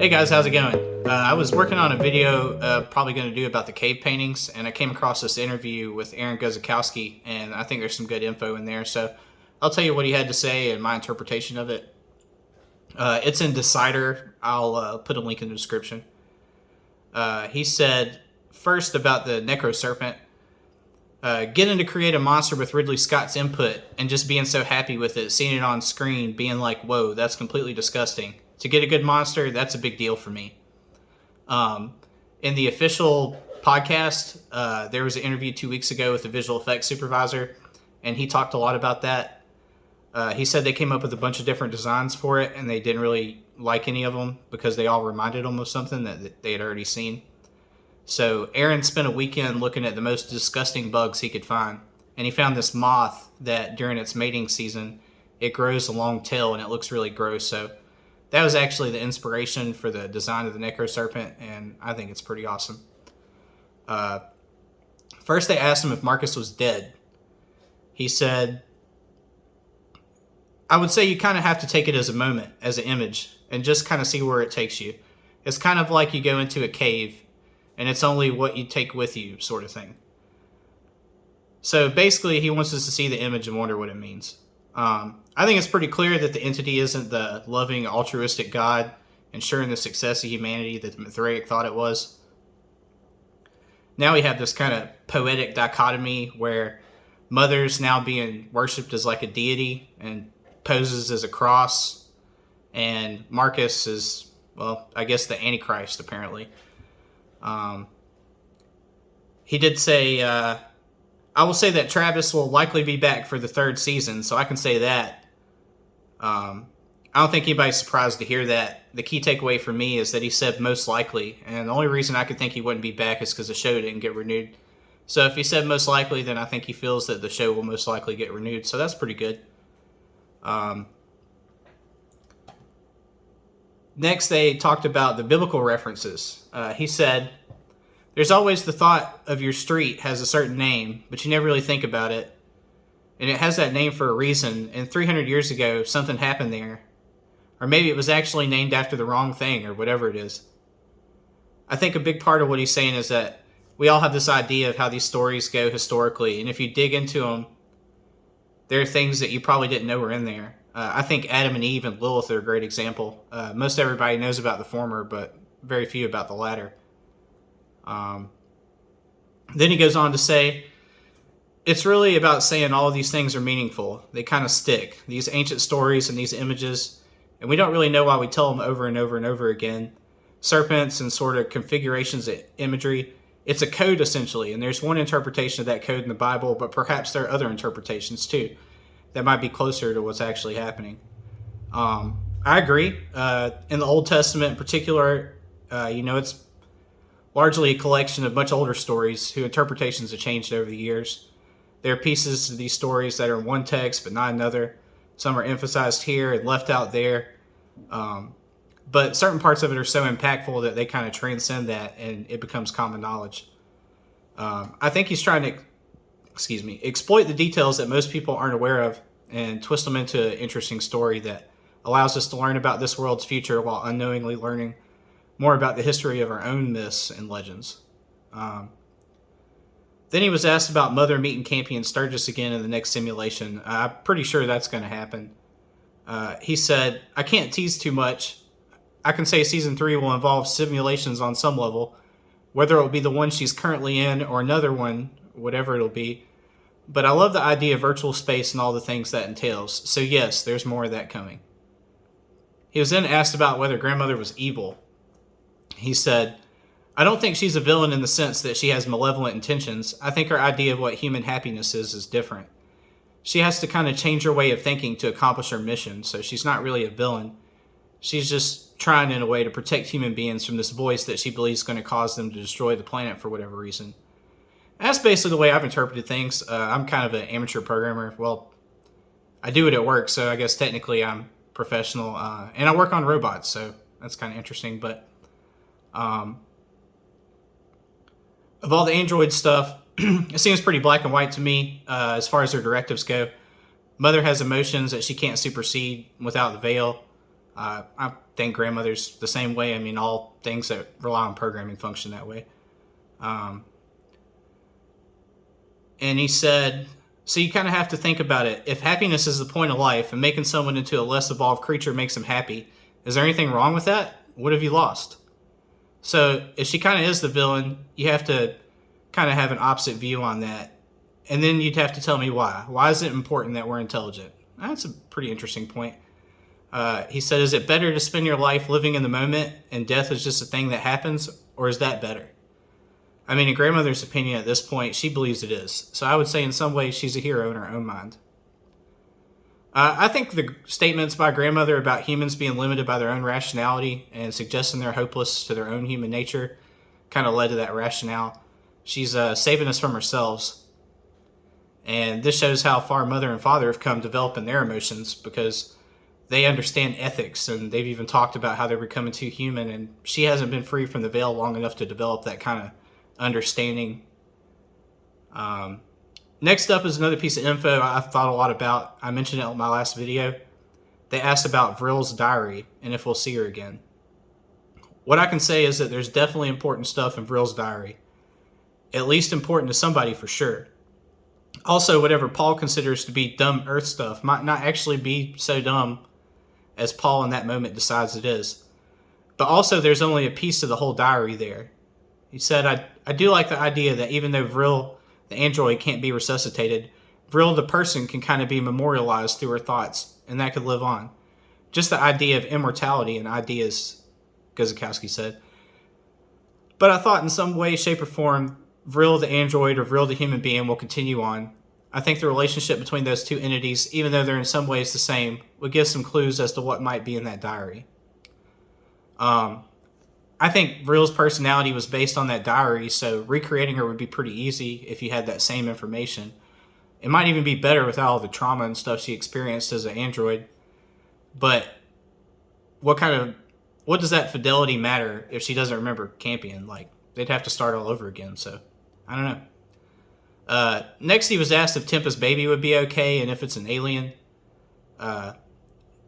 Hey guys, how's it going? I was working on a video probably going to do about the cave paintings, and I came across this interview with Aaron Guzikowski, and I think there's some good info in there, so I'll tell you what he had to say and my interpretation of it. It's in Decider. I'll put a link in the description. He said, first about the Necro Serpent, getting to create a monster with Ridley Scott's input and just being so happy with it, seeing it on screen, being like, whoa, that's completely disgusting. To get a good monster, that's a big deal for me. In the official podcast, there was an interview 2 weeks ago with the visual effects supervisor, and he talked a lot about that. He said they came up with a bunch of different designs for it, and they didn't really like any of them because they all reminded them of something that they had already seen. So Aaron spent a weekend looking at the most disgusting bugs he could find, and he found this moth that during its mating season, it grows a long tail and it looks really gross. So that was actually the inspiration for the design of the Necro Serpent, and I think it's pretty awesome. First, they asked him if Marcus was dead. He said, I would say you kind of have to take it as a moment, as an image, and just kind of see where it takes you. It's kind of like you go into a cave, and it's only what you take with you, sort of thing. So basically, he wants us to see the image and wonder what it means. I think it's pretty clear that the entity isn't the loving, altruistic God ensuring the success of humanity that the Mithraic thought it was. Now we have this kind of poetic dichotomy where Mother's now being worshipped as like a deity and poses as a cross, and Marcus is, well, I guess the Antichrist, apparently. He did say, I will say that Travis will likely be back for the third season, so I can say that. I don't think anybody's surprised to hear that. The key takeaway for me is that he said most likely, and the only reason I could think he wouldn't be back is because the show didn't get renewed. So if he said most likely, then I think he feels that the show will most likely get renewed, so that's pretty good. Next, they talked about the biblical references. He said, there's always the thought of your street has a certain name, but you never really think about it. And it has that name for a reason, and 300 years ago, something happened there. Or maybe it was actually named after the wrong thing, or whatever it is. I think a big part of what he's saying is that we all have this idea of how these stories go historically, and if you dig into them, there are things that you probably didn't know were in there. I think Adam and Eve and Lilith are a great example. Most everybody knows about the former, but very few about the latter. Then he goes on to say, it's really about saying all of these things are meaningful. They kind of stick. These ancient stories and these images, and we don't really know why we tell them over and over and over again. Serpents and sort of configurations of imagery. It's a code, essentially, and there's one interpretation of that code in the Bible, but perhaps there are other interpretations, too, that might be closer to what's actually happening. I agree. In the Old Testament in particular, it's largely a collection of much older stories whose interpretations have changed over the years. There are pieces of these stories that are in one text but not another. Some are emphasized here and left out there. But certain parts of it are so impactful that they kind of transcend that and it becomes common knowledge. I think he's trying to, exploit the details that most people aren't aware of and twist them into an interesting story that allows us to learn about this world's future while unknowingly learning more about the history of our own myths and legends. Then he was asked about Mother meeting Campion Sturgis again in the next simulation. I'm pretty sure that's going to happen. He said, I can't tease too much. I can say season 3 will involve simulations on some level, whether it will be the one she's currently in or another one, whatever it'll be. But I love the idea of virtual space and all the things that entails. So yes, there's more of that coming. He was then asked about whether Grandmother was evil. He said, I don't think she's a villain in the sense that she has malevolent intentions. I think her idea of what human happiness is different. She has to kind of change her way of thinking to accomplish her mission, so she's not really a villain. She's just trying in a way to protect human beings from this voice that she believes is going to cause them to destroy the planet for whatever reason. And that's basically the way I've interpreted things. I'm kind of an amateur programmer. Well, I do it at work, so I guess technically I'm professional. And I work on robots, so that's kind of interesting, but of all the Android stuff, it seems pretty black and white to me as far as their directives go. Mother has emotions that she can't supersede without the veil. I think grandmother's the same way. I mean, all things that rely on programming function that way. And he said, so you kind of have to think about it. If happiness is the point of life and making someone into a less evolved creature makes them happy, is there anything wrong with that? What have you lost? So if she kind of is the villain, you have to kind of have an opposite view on that. And then you'd have to tell me why. Why is it important that we're intelligent? That's a pretty interesting point. He said, is it better to spend your life living in the moment and death is just a thing that happens, or is that better? I mean, in grandmother's opinion at this point, she believes it is. So I would say in some ways she's a hero in her own mind. I think the statements by grandmother about humans being limited by their own rationality and suggesting they're hopeless to their own human nature kind of led to that rationale. She's saving us from ourselves. And this shows how far mother and father have come developing their emotions, because they understand ethics, and they've even talked about how they're becoming too human, and she hasn't been free from the veil long enough to develop that kind of understanding. Next up is another piece of info I've thought a lot about. I mentioned it in my last video. They asked about Vrill's diary and if we'll see her again. What I can say is that there's definitely important stuff in Vrill's diary. At least important to somebody for sure. Also, whatever Paul considers to be dumb Earth stuff might not actually be so dumb as Paul in that moment decides it is. But also, there's only a piece of the whole diary there. He said, I do like the idea that even though Vrill, the android, can't be resuscitated, Vrill, the person, can kind of be memorialized through her thoughts, and that could live on. Just the idea of immortality and ideas, Guzikowski said. But I thought in some way, shape, or form, Vrill the android or Vrill the human being will continue on. I think the relationship between those two entities, even though they're in some ways the same, would give some clues as to what might be in that diary. I think Vrill's personality was based on that diary, so recreating her would be pretty easy if you had that same information. It might even be better without all the trauma and stuff she experienced as an android. But what does that fidelity matter if she doesn't remember Campion? Like, they'd have to start all over again, so I don't know. Next, he was asked if Tempa's baby would be okay and if it's an alien.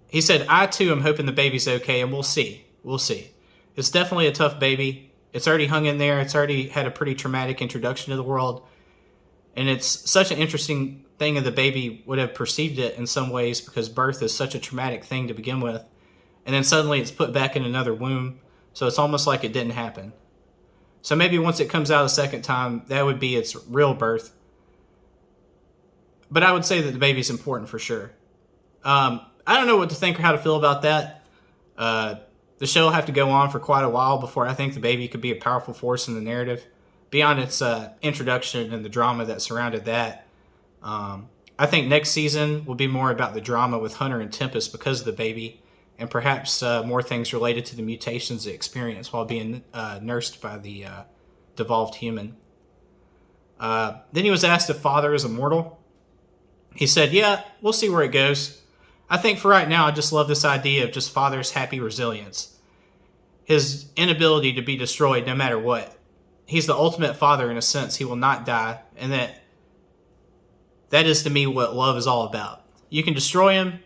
He said, I too am hoping the baby's okay, and we'll see. We'll see. It's definitely a tough baby. It's already hung in there. It's already had a pretty traumatic introduction to the world. And it's such an interesting thing that the baby would have perceived it in some ways, because birth is such a traumatic thing to begin with. And then suddenly it's put back in another womb. So it's almost like it didn't happen. So maybe once it comes out a second time, that would be its real birth. But I would say that the baby's important for sure. I don't know what to think or how to feel about that. The show will have to go on for quite a while before I think the baby could be a powerful force in the narrative, beyond its introduction and the drama that surrounded that. I think next season will be more about the drama with Hunter and Tempest because of the baby, and perhaps more things related to the mutations it experienced while being nursed by the devolved human. Then he was asked if Father is immortal. He said, yeah, we'll see where it goes. I think for right now, I just love this idea of just Father's happy resilience. His inability to be destroyed no matter what. He's the ultimate father in a sense. He will not die, and that is to me what love is all about. You can destroy him,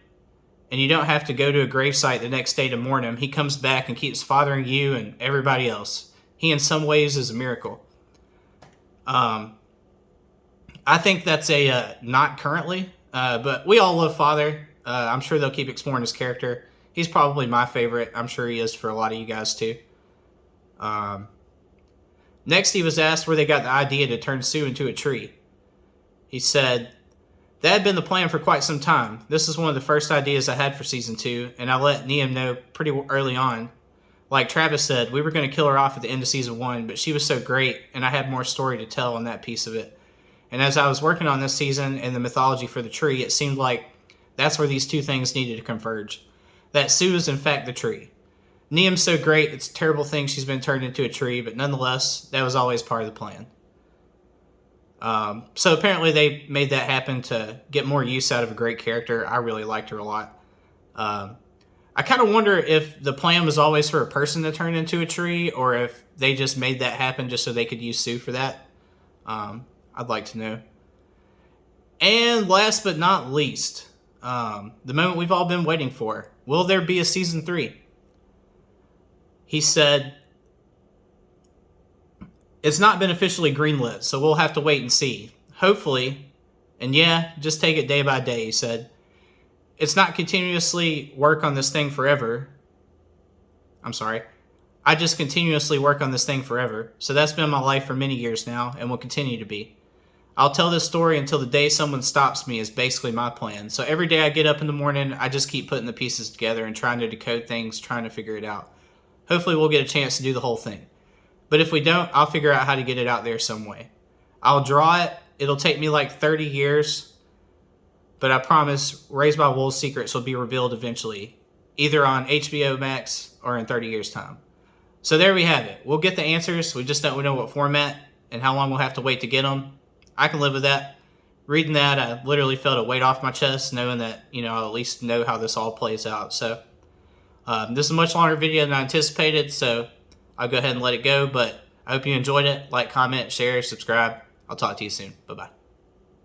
and you don't have to go to a gravesite the next day to mourn him. He comes back and keeps fathering you and everybody else. He in some ways is a miracle. I think that's a not currently, but we all love Father. I'm sure they'll keep exploring his character. He's probably my favorite. I'm sure he is for a lot of you guys too. Next, he was asked where they got the idea to turn Sue into a tree. He said, that had been the plan for quite some time. This is one of the first ideas I had for Season 2, and I let Liam know pretty early on. Like Travis said, we were going to kill her off at the end of Season 1, but she was so great, and I had more story to tell on that piece of it. And as I was working on this season and the mythology for the tree, it seemed like that's where these two things needed to converge. That Sue is in fact the tree. Niam's so great, it's a terrible thing she's been turned into a tree, but nonetheless, that was always part of the plan. So apparently they made that happen to get more use out of a great character. I really liked her a lot. I kind of wonder if the plan was always for a person to turn into a tree, or if they just made that happen just so they could use Sue for that. I'd like to know. And last but not least, the moment we've all been waiting for. Will there be a Season 3? He said, it's not been officially greenlit, so we'll have to wait and see. Hopefully, and yeah, just take it day by day, he said. It's not continuously work on this thing forever. I'm sorry. I just continuously work on this thing forever. So that's been my life for many years now and will continue to be. I'll tell this story until the day someone stops me is basically my plan. So every day I get up in the morning, I just keep putting the pieces together and trying to decode things, trying to figure it out. Hopefully we'll get a chance to do the whole thing. But if we don't, I'll figure out how to get it out there some way. I'll draw it. It'll take me like 30 years. But I promise, Raised by Wolves secrets will be revealed eventually. Either on HBO Max or in 30 years' time. So there we have it. We'll get the answers. We just don't know what format and how long we'll have to wait to get them. I can live with that. Reading that, I literally felt a weight off my chest, knowing that, I'll at least know how this all plays out. So this is a much longer video than I anticipated, so I'll go ahead and let it go. But I hope you enjoyed it. Like, comment, share, subscribe. I'll talk to you soon. Bye-bye.